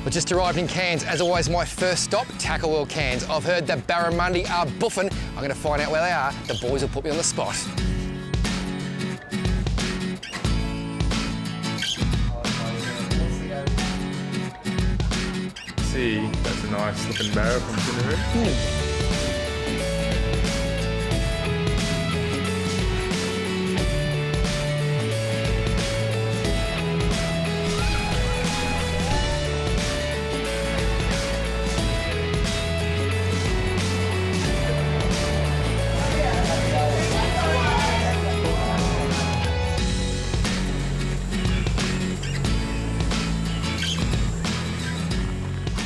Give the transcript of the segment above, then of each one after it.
But just arrived in Cairns. As always, my first stop, Tackle World Cairns. I've heard the barramundi are buffing. I'm going to find out where they are. The boys will put me on the spot. See, that's a nice looking barra from Tinderoo.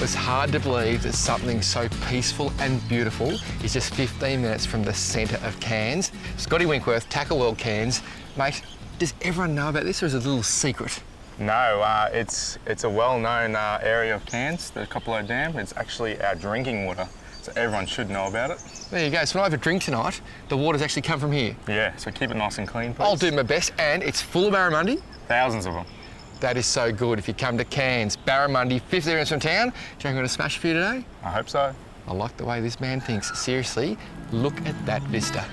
It's hard to believe that something so peaceful and beautiful is just 15 minutes from the centre of Cairns. Scotty Winkworth, Tackle World Cairns. Mate, does everyone know about this or is it a little secret? No, it's a well-known area of Cairns, the Coppolo Dam. It's actually our drinking water, so everyone should know about it. There you go. So when I have a drink tonight, the water's actually come from here. Yeah, so keep it nice and clean, please. I'll do my best, and it's full of barramundi. Thousands of them. That is so good. If you come to Cairns, barramundi, 15 minutes from town, do you think I'm going to smash a few today? I hope so. I like the way this man thinks. Seriously, look at that vista.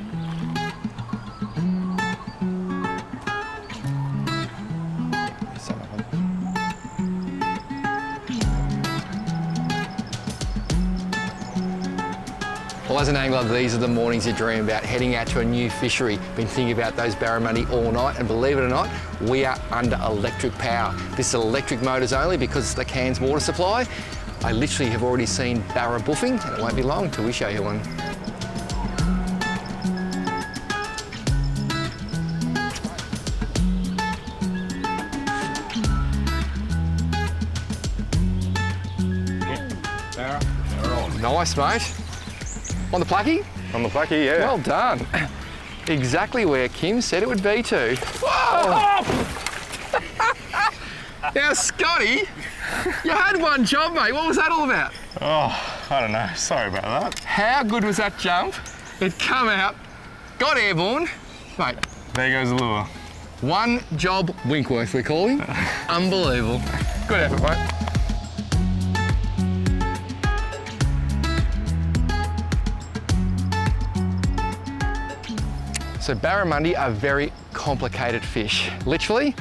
Well, as an angler, these are the mornings you dream about, heading out to a new fishery. Been thinking about those barramundi all night, and believe it or not, we are under electric power. This is electric motors only because it's the Cairns water supply. I literally have already seen barra buffing, and it won't be long until we show you one. Barra, they're on. Nice, mate. On the plucky? On the plucky, yeah. Well done. Exactly where Kim said it would be too. Whoa! Now, Scotty, you had one job, mate. What was that all about? Oh, I don't know. Sorry about that. How good was that jump? It come out, got airborne. Mate, There goes the lure. one job Winkworth, we call him. Unbelievable. Good effort, mate. So barramundi are very complicated fish. Literally,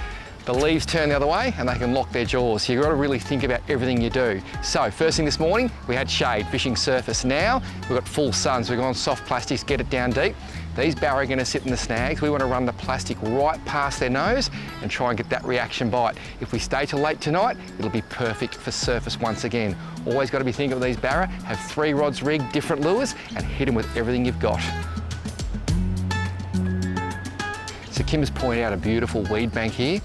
the leaves turn the other way and they can lock their jaws. So you've got to really think about everything you do. So first thing this morning, we had shade, fishing surface. Now, we've got full sun, so we've gone soft plastics, get it down deep. These barra are going to sit in the snags. We want to run the plastic right past their nose and try and get that reaction bite. If we stay till late tonight, it'll be perfect for surface once again. Always got to be thinking of these barra, have 3 rods rigged, different lures, and hit them with everything you've got. So Kim has pointed out a beautiful weed bank here,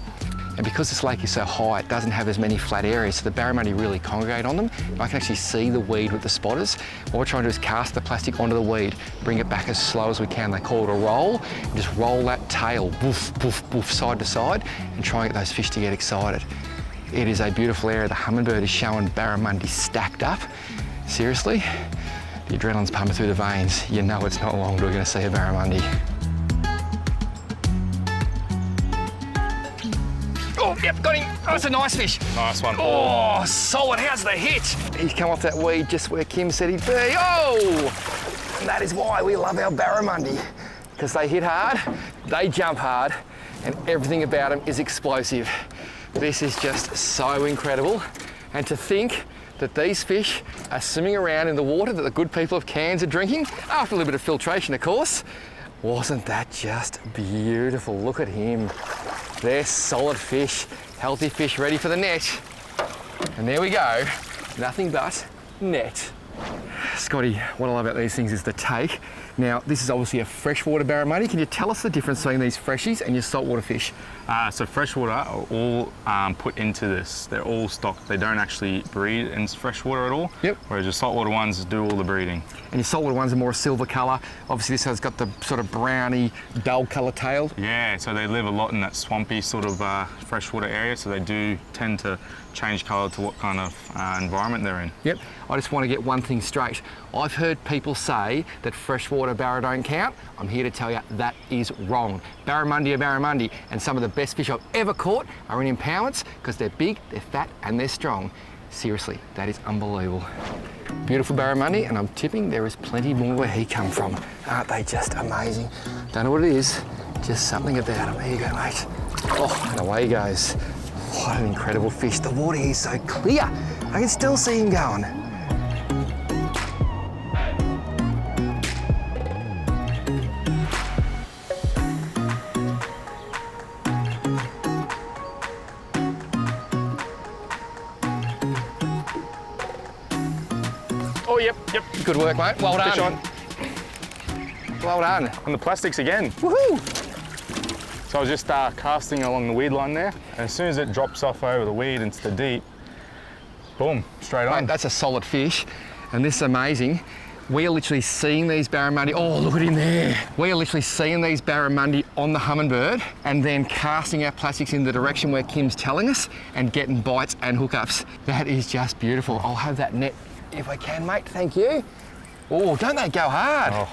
and because this lake is so high, it doesn't have as many flat areas, so the barramundi really congregate on them. And I can actually see the weed with the spotters. What we're trying to do is cast the plastic onto the weed, bring it back as slow as we can. They call it a roll, and just roll that tail, woof, woof, woof, side to side, and try and get those fish to get excited. It is a beautiful area. The hummingbird is showing barramundi stacked up. Seriously, the adrenaline's pumping through the veins. You know it's not long till we're going to see a barramundi. Oh, yep, got him. Oh, it's a nice fish. Nice one. Oh, solid. How's the hit? He's come off that weed just where Kim said he'd be. Oh! And that is why we love our barramundi, because they hit hard, they jump hard, and everything about them is explosive. This is just so incredible. And to think that these fish are swimming around in the water that the good people of Cairns are drinking, after a little bit of filtration, of course. Wasn't that just beautiful? Look at him. They're solid fish, healthy fish ready for the net. And there we go, nothing but net. Scotty, what I love about these things is the take. Now, this is obviously a freshwater barramundi. Can you tell us the difference between these freshies and your saltwater fish? So freshwater are all put into this. They're all stocked. They don't actually breed in freshwater at all. Yep. Whereas your saltwater ones do all the breeding. And your saltwater ones are more a silver colour. Obviously this has got the sort of browny, dull colour tail. Yeah, so they live a lot in that swampy sort of freshwater area, so they do tend to change colour to what kind of environment they're in. Yep. I just want to get one thing straight. I've heard people say that freshwater barra don't count. I'm here to tell you that is wrong. Barramundi are barramundi, and some of the best fish I've ever caught are in impoundments because they're big, they're fat, and they're strong. Seriously, that is unbelievable. Beautiful barramundi, and I'm tipping there is plenty more where he come from. Aren't they just amazing? Don't know what it is, just something about him. There you go, mate. Oh, and away he goes. What an incredible fish. The water here is so clear. I can still see him going. Oh, yep. Good work, mate. Well done. Fish on. Well done. On the plastics again. Woohoo! So I was just casting along the weed line there, and as soon as it drops off over the weed into the deep, boom, straight on. Mate, that's a solid fish, and this is amazing. We are literally seeing these barramundi. Oh, look at him there. We are literally seeing these barramundi on the Hummingbird and then casting our plastics in the direction where Kim's telling us and getting bites and hookups. That is just beautiful. I'll have that net if I can, mate. Thank you. Oh, don't they go hard? Oh,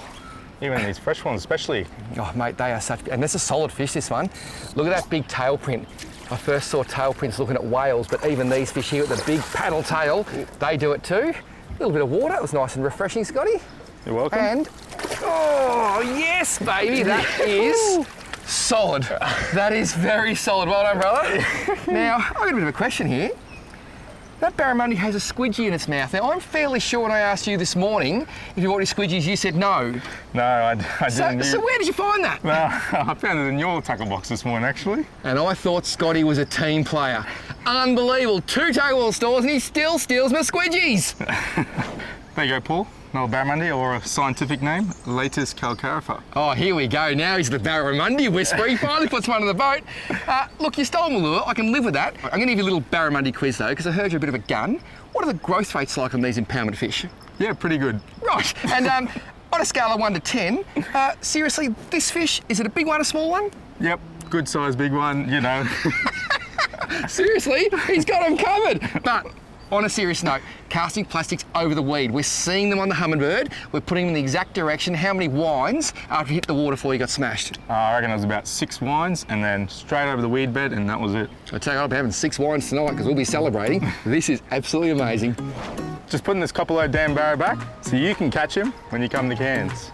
even these fresh ones, especially. Oh, mate, they are such, and that's a solid fish, this one. Look at that big tail print. I first saw tail prints looking at whales, but even these fish here with the big paddle tail, they do it too. A little bit of water, it was nice and refreshing, Scotty. You're welcome. And, oh, yes, baby, that is solid. That is very solid. Well done, brother. Now, I've got a bit of a question here. That barramundi has a squidgy in its mouth. Now, I'm fairly sure when I asked you this morning if you wanted squidgies, you said no. No, I didn't. So where did you find that? No, I found it in your tackle box this morning, actually. And I thought Scotty was a team player. Unbelievable. 2 Tackle World stores and he still steals my squidgies. There you go, Paul. Another barramundi, or a scientific name, Latus calcarifer. Oh, here we go. Now he's the barramundi whisperer. He finally puts one on the boat. Look, you stole my lure. I can live with that. I'm going to give you a little barramundi quiz, though, because I heard you're a bit of a gun. What are the growth rates like on these impoundment fish? Yeah, pretty good. Right. And on a scale of 1 to 10, seriously, this fish, is it a big one, a small one? Yep, good size, big one, you know. Seriously, he's got them covered. But on a serious note, casting plastics over the weed. We're seeing them on the Hummingbird. We're putting them in the exact direction. How many winds after you hit the water before you got smashed? I reckon it was about 6 winds and then straight over the weed bed, and that was it. I tell you, I'll be having 6 winds tonight because we'll be celebrating. This is absolutely amazing. Just putting this couple of damn barra back so you can catch him when you come to Cairns.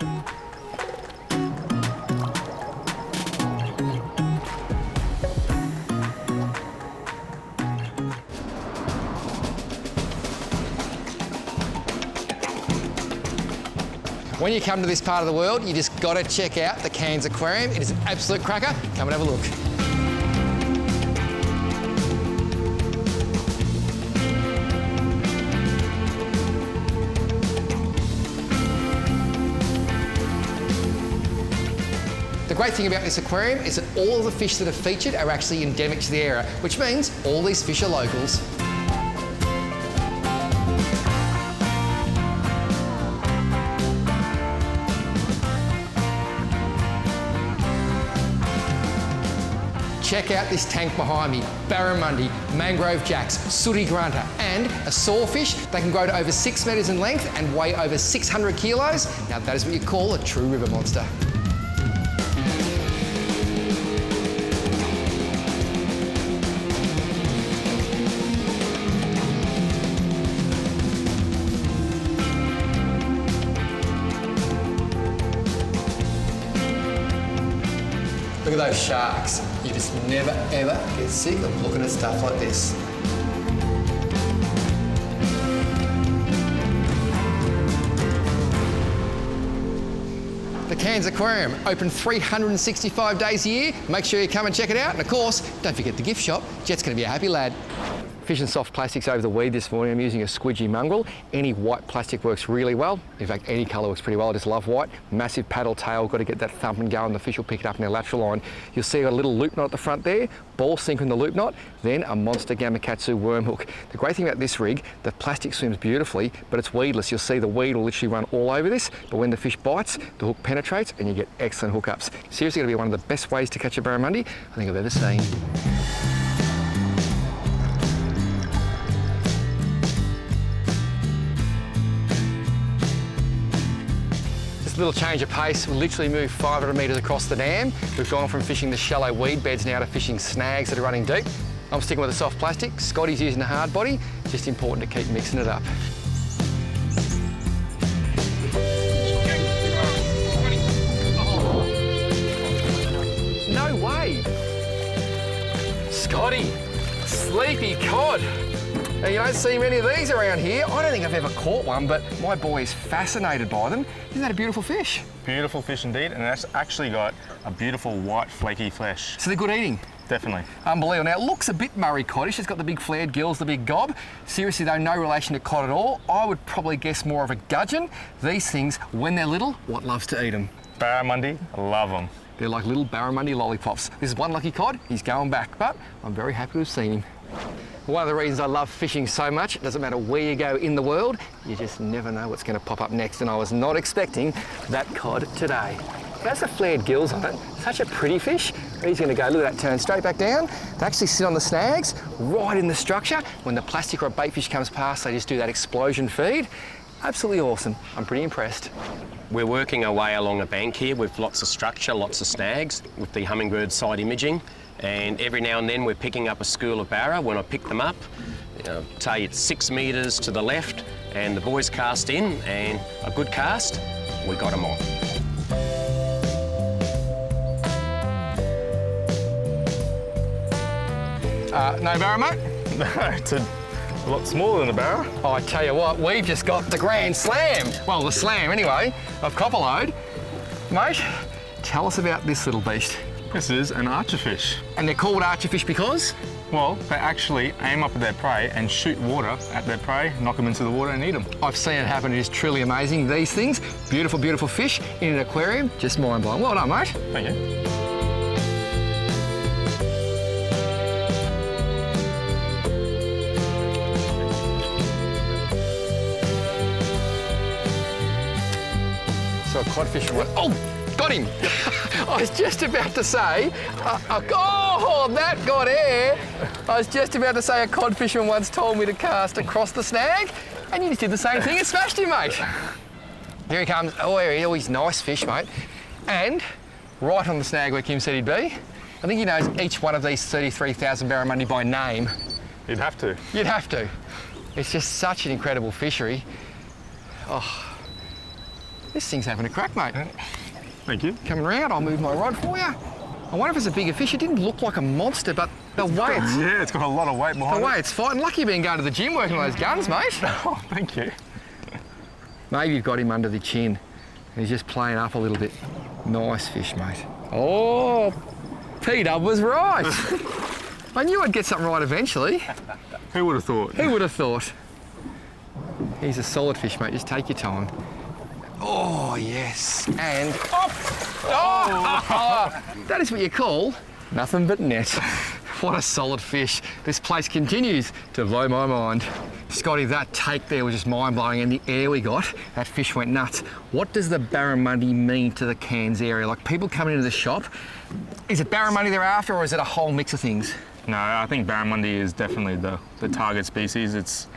When you come to this part of the world, you just got to check out the Cairns Aquarium. It is an absolute cracker. Come and have a look. The great thing about this aquarium is that all of the fish that are featured are actually endemic to the area, which means all these fish are locals. Check out this tank behind me. Barramundi, mangrove jacks, sooty grunter, and a sawfish. They can grow to over 6 metres in length and weigh over 600 kilos. Now that is what you call a true river monster. Look at those sharks. You just never ever get sick of looking at stuff like this. The Cairns Aquarium, open 365 days a year. Make sure you come and check it out. And of course, don't forget the gift shop. Jet's going to be a happy lad. Fishing soft plastics over the weed this morning. I'm using a squidgy mongrel. Any white plastic works really well. In fact, any colour works pretty well. I just love white. Massive paddle tail, got to get that thumping going. The fish will pick it up in their lateral line. You'll see a little loop knot at the front there, ball sinker in the loop knot, then a monster gamakatsu worm hook. The great thing about this rig, the plastic swims beautifully, but it's weedless. You'll see the weed will literally run all over this, but when the fish bites, the hook penetrates and you get excellent hookups. Seriously, going to be one of the best ways to catch a barramundi I think I've ever seen. Little change of pace. We literally moved 500 metres across the dam. We've gone from fishing the shallow weed beds now to fishing snags that are running deep. I'm sticking with the soft plastic. Scotty's using the hard body. Just important to keep mixing it up. No way! Scotty, sleepy cod. Now, you don't see many of these around here. I don't think I've ever caught one, but my boy is fascinated by them. Isn't that a beautiful fish? Beautiful fish indeed, and it's actually got a beautiful white flaky flesh. So they're good eating? Definitely. Unbelievable. Now, it looks a bit Murray coddish. It's got the big flared gills, the big gob. Seriously though, no relation to cod at all. I would probably guess more of a gudgeon. These things, when they're little, what loves to eat them? Barramundi, I love them. They're like little barramundi lollipops. This is one lucky cod, he's going back, but I'm very happy to have seen him. One of the reasons I love fishing so much, it doesn't matter where you go in the world, you just never know what's going to pop up next, and I was not expecting that cod today. That's the flared gills on it. Such a pretty fish. He's going to go, look at that, turn straight back down. They actually sit on the snags, right in the structure. When the plastic or a bait fish comes past, they just do that explosion feed. Absolutely awesome. I'm pretty impressed. We're working our way along a bank here with lots of structure, lots of snags, with the hummingbird side imaging. And every now and then we're picking up a school of barra. When I pick them up, say it's 6 metres to the left, and the boys cast in, and a good cast, we got them on. No barra, mate? No, it's a lot smaller than a barra. Oh, I tell you what, we've just got the grand slam. Well, the slam anyway, of Copperload. Mate, tell us about this little beast. This is an archerfish. And they're called archerfish because? Well, they actually aim up at their prey and shoot water at their prey, knock them into the water and eat them. I've seen it happen, it is truly amazing. These things, beautiful, beautiful fish in an aquarium, just mind-blowing. Well done, mate. Thank you. So a cod fisherman went, oh, got him. I was just about to say, oh, that got air. I was just about to say a cod fisherman once told me to cast across the snag, and you just did the same thing and smashed him, mate. Here he comes. Oh, he's nice fish, mate. And right on the snag where Kim said he'd be. I think he knows each one of these 33,000 barramundi by name. You'd have to. You'd have to. It's just such an incredible fishery. Oh, this thing's having a crack, mate. Thank you. Coming round, I'll move my rod for you. I wonder if it's a bigger fish. It didn't look like a monster, but the way it's... Yeah, it's got a lot of weight behind it. The way it's fighting. Lucky you've been going to the gym working on those guns, mate. Oh, thank you. Maybe you've got him under the chin and he's just playing up a little bit. Nice fish, mate. Oh, P-Dub was right. I knew I'd get something right eventually. Who would have thought? Who would have thought? He's a solid fish, mate. Just take your time. Oh, yes. And... Oh! That is what you call nothing but net. What a solid fish. This place continues to blow my mind. Scotty, that take there was just mind-blowing, and the air we got, that fish went nuts. What does the barramundi mean to the Cairns area? Like, people coming into the shop, is it barramundi they're after, or is it a whole mix of things? No, I think barramundi is definitely the target species. It's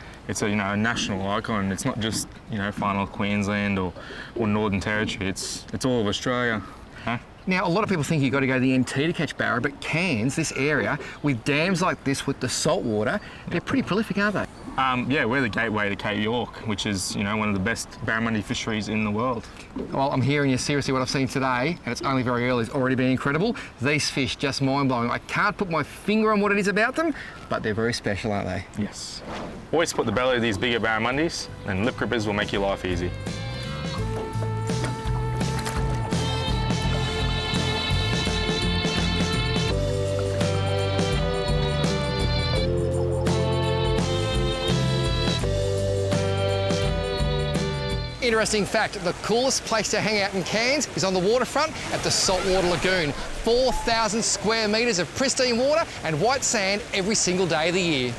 a a national icon. It's not just far north Queensland or Northern Territory. It's all of Australia. Huh? Now, a lot of people think you've got to go to the NT to catch barra, but Cairns, this area, with dams like this with the salt water, they're pretty prolific, aren't they? Yeah, we're the gateway to Cape York, which is one of the best barramundi fisheries in the world. Well, I'm hearing you seriously. What I've seen today, and it's only very early, it's already been incredible. These fish, just mind-blowing. I can't put my finger on what it is about them, but they're very special, aren't they? Yes. Always put the belly of these bigger barramundis, and lip grippers will make your life easy. Interesting fact, the coolest place to hang out in Cairns is on the waterfront at the Saltwater Lagoon. 4,000 square metres of pristine water and white sand every single day of the year.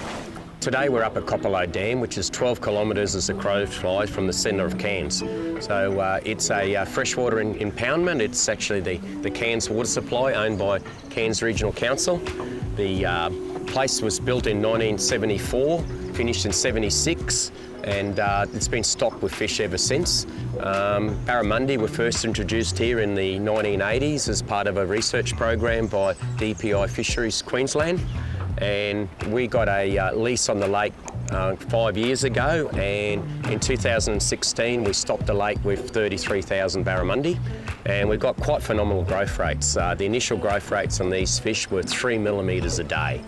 Today we're up at Copperload Dam, which is 12 kilometres as the crow flies from the centre of Cairns. So it's a freshwater impoundment. It's actually the Cairns water supply owned by Cairns Regional Council. The place was built in 1974, finished in 76. And it's been stocked with fish ever since. Barramundi were first introduced here in the 1980s as part of a research program by DPI Fisheries Queensland. and we got a lease on the lake 5 years ago, and in 2016 we stocked the lake with 33,000 barramundi, and we've got quite phenomenal growth rates. The initial growth rates on these fish were 3 millimetres a day,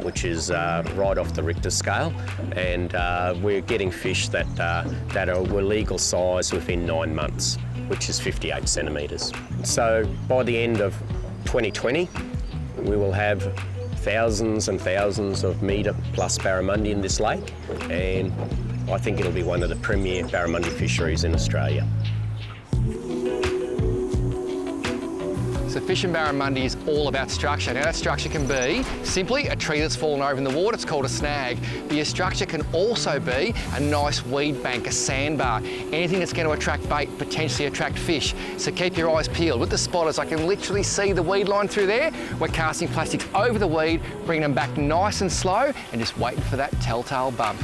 which is right off the Richter scale, and we're getting fish that were legal size within 9 months, which is 58 centimetres. So by the end of 2020, we will have thousands and thousands of metre plus barramundi in this lake, and I think it'll be one of the premier barramundi fisheries in Australia. So fishing barramundi is all about structure. Now that structure can be simply a tree that's fallen over in the water, it's called a snag. But your structure can also be a nice weed bank, a sandbar, anything that's going to attract bait, potentially attract fish. So keep your eyes peeled. With the spotters, I can literally see the weed line through there. We're casting plastics over the weed, bringing them back nice and slow, and just waiting for that telltale bump.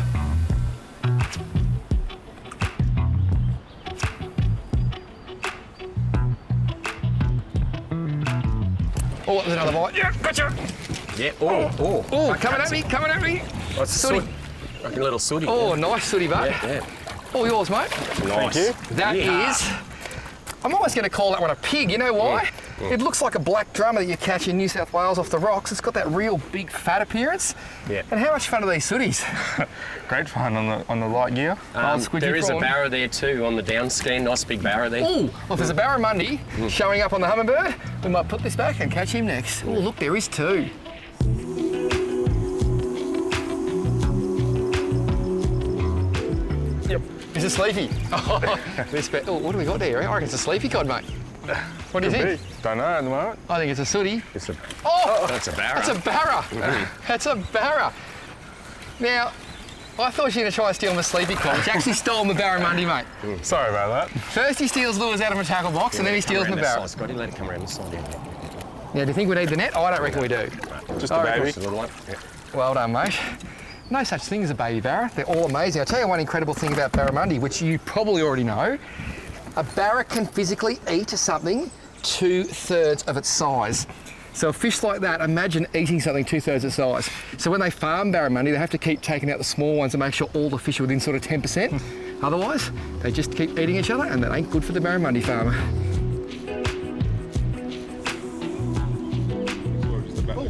Oh, there's another bite. Yeah, gotcha. Yeah, Oh, coming at me, coming at me. What's Sooty. Like a little sooty. Oh, nice sooty, bud. Yeah. All yours, mate. Nice. Thank you. That is, I'm always going to call that one a pig. You know why? It looks like a black drummer that you catch in New South Wales off the rocks. It's got that real big fat appearance. Yeah. And how much fun are these sooties? Great fun on the light gear. There is a barra there too on the down scan. Nice big barra there. Oh, well, if there's a barramundi showing up on the hummingbird, we might put this back and catch him next. Oh, look, there is two. Yep. It's a sleepy. Oh, what do we got there? I reckon it's a sleepy cod, mate. What do you think? Don't know at the moment. I think it's a sooty. Oh, that's a barra. That's a barra. That's a barra. Now, I thought you were going to try and steal my sleepy cod. He actually stole my barramundi, mate. Sorry about that. First he steals lures out of my tackle box, and then he steals my barra. Scotty, let it come around the side. Now, do you think we need the net? I don't reckon we do. Just a baby. Just a little one. Yeah. Well done, mate. No such thing as a baby barra. They're all amazing. I'll tell you one incredible thing about barramundi, which you probably already know. A barra can physically eat something 2/3 of its size. So a fish like that, imagine eating something 2/3 its size. So when they farm barramundi, they have to keep taking out the small ones to make sure all the fish are within sort of 10%. Otherwise, they just keep eating each other, and that ain't good for the barramundi farmer.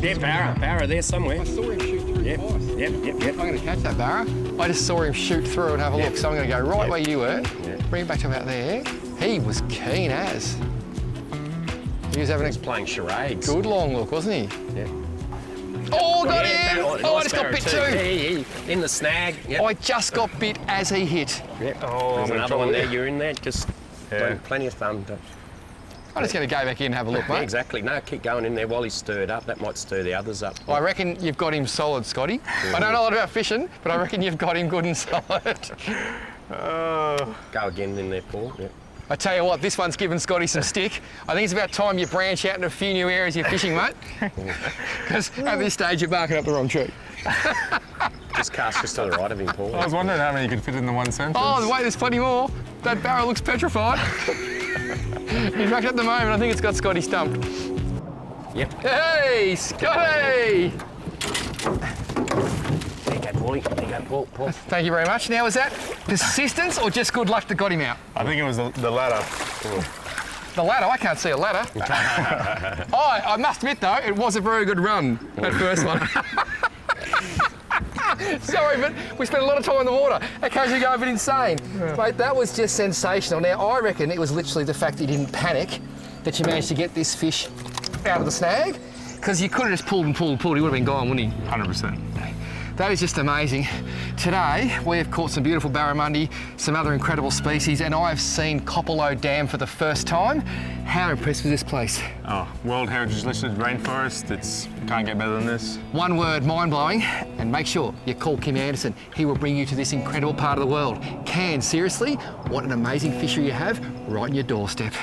Yeah, barra there somewhere. I saw him shoot through twice. Yep. I'm going to catch that barra. I just saw him shoot through and have a look, so I'm going to go right where you were, bring it back to about there. He was keen as. He was having a Playing charades. good long look, wasn't he? Yeah. Oh, got him! Oh, I just got bit too. Yeah. In the snag. Yep. I just got bit as he hit. Yep. Oh, There's I'm in another trouble one there. here. You're in there. Just plenty of thumb. I'm just going to go back in and have a look, Yeah, mate. exactly. No, keep going in there while he's stirred up. That might stir the others up. I reckon you've got him solid, Scotty. I don't know a lot about fishing, but I reckon you've got him good and solid. Go again in there, Paul. Yep. I tell you what, this one's given Scotty some stick. I think it's about time you branch out into a few new areas you're fishing, mate. Because at this stage, you're barking up the wrong tree. Just cast just to the right of him, Paul. I was wondering how many you could fit in the one sentence. Oh, wait, there's plenty more. That barrel looks petrified. In fact, at the moment, I think it's got Scotty stumped. Yep. Hey, Scotty! There you go, Paulie. There you go, Paul. Thank you very much. Now, was that persistence or just good luck that got him out? I think it was the latter. The ladder, I can't see a ladder. I must admit though, it was a very good run, that first one. Sorry, but we spent a lot of time in the water. Occasionally go a bit insane. Mate, that was just sensational. Now, I reckon it was literally the fact that you didn't panic that you managed to get this fish out of the snag, because you could have just pulled and pulled and pulled. He would have been gone, wouldn't he? 100%. That is just amazing. Today, we have caught some beautiful barramundi, some other incredible species, and I have seen Coppolo Dam for the first time. How impressed with this place? Oh, World Heritage listed rainforest. Can't get better than this. One word, mind-blowing, and make sure you call Kim Anderson. He will bring you to this incredible part of the world. Cairns, seriously, what an amazing fishery you have right on your doorstep.